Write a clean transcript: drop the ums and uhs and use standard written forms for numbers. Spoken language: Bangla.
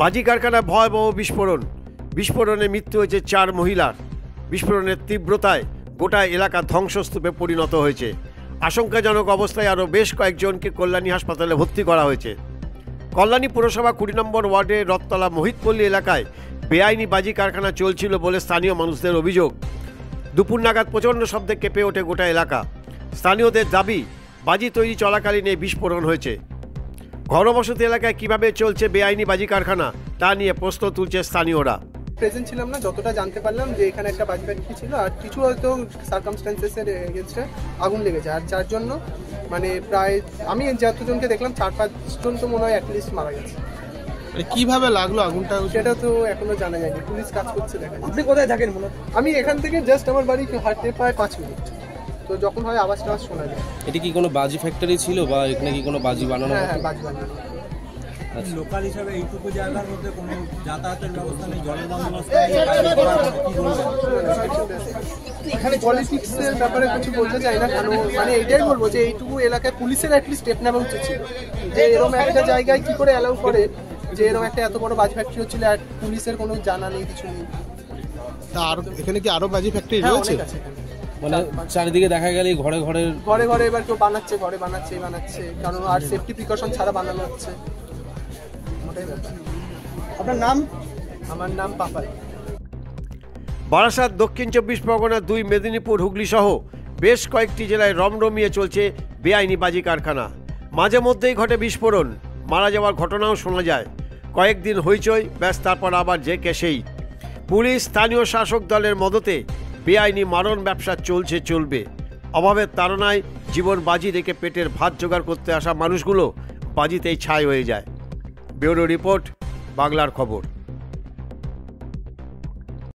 বাজি কারখানায় ভয়াবহ বিস্ফোরণে মৃত্যু হয়েছে 4 মহিলার। বিস্ফোরণের তীব্রতায় গোটা এলাকা ধ্বংসস্তূপে পরিণত হয়েছে। আশঙ্কাজনক অবস্থায় আরও বেশ কয়েকজনকে কল্যাণী হাসপাতালে ভর্তি করা হয়েছে। কল্যাণী পুরসভা 20 নম্বর ওয়ার্ডের রথতলা মোহিতপল্লী এলাকায় বেআইনি বাজি কারখানা চলছিল বলে স্থানীয় মানুষদের অভিযোগ। দুপুর নাগাদ প্রচণ্ড শব্দে কেঁপে ওঠে গোটা এলাকা। স্থানীয়দের দাবি, বাজি তৈরি চলাকালীন এই বিস্ফোরণ হয়েছে। ঘনবসতি এলাকায় কিভাবে চলছে বেআইনি বাজি কারখানা তা নিয়ে প্রশ্ন তুলছে স্থানীয়রা। প্রেজেন্ট ছিলাম না, যতটা জানতে পারলাম যে এখানে একটা বাজি ফ্যাক্টরি ছিল আর কিছু হয়তো সার্কামস্ট্যান্সেসের এগেনস্টে আগুন লেগেছে, আর যার জন্য মানে প্রায় আমি যতজনকে দেখলাম 4-5 জন তো মনে হয় অ্যাটলিস্ট মারা গেছে। কিভাবে লাগলো আগুনটা সেটা তো এখনো জানা যায়নি, পুলিশ কাজ করছে দেখা যাচ্ছে। আপনি কোথায় থাকেন মূলত? আমি এখান থেকে জাস্ট আমার বাড়ি হাঁটতে প্রায় 5 মিনিট, তো যখন হয় আওয়াজ টাওয়াজ শোনা যায়। এটা কি কোনো বাজি ফ্যাক্টরি ছিল বা এখানে কি কোনো বাজি বানানো? হ্যাঁ, বাজি বানানো। লোকাল হিসাবে এইটুকু জায়গার মধ্যে কোনো যাতায়াতের ব্যবস্থা নেই, জলের বন্দোবস্ত এখানে পলিটিক্সের ব্যাপারে কিছু বলতে চাই না, কারণ মানে এটাই বলবো যে এইটুকু এলাকায় পুলিশের অ্যাটলিস্ট স্টেপ নেওয়া উচিত ছিল যে এরকম একটা জায়গায় কি করে অ্যালাউ করে যে এরকম একটা এত বড় বাজি ফ্যাক্টরি হচ্ছিল আর পুলিশের কোনো জানা নেই, কিছু নেই। আর এখানে কি আরো বাজি ফ্যাক্টরি রয়েছে? মানে চারিদিকে দেখা গেলে ঘরে ঘরে এবার কেউ বানাচ্ছে, ঘরে বানাচ্ছে, কারণ আর সেফটি প্রিকশন ছাড়া বানানো হচ্ছে। আপনার নাম? আমার নাম পাপাই। বারাসাত, দক্ষিণ 24 পরগনা, 2 মেদিনীপুর, হুগলি সহ বেশ কয়েকটি জেলায় রমরমিয়ে চলছে বেআইনি বাজি কারখানা। মাঝে মধ্যেই ঘটে বিস্ফোরণ, মারা যাওয়ার ঘটনাও শোনা যায়। কয়েকদিন হইচই, ব্যাস তারপর আবার যে কেসেই। পুলিশ, স্থানীয় শাসক দলের মদতে বেআইনি মারণ ব্যবসা চলবে। অভাবের তাড়নায় জীবন বাজি রেখে পেটের ভাত জোগাড় করতে আসা মানুষগুলো বাজিতেই ছাই হয়ে যায়। ব্যুরো রিপোর্ট, বাংলার খবর।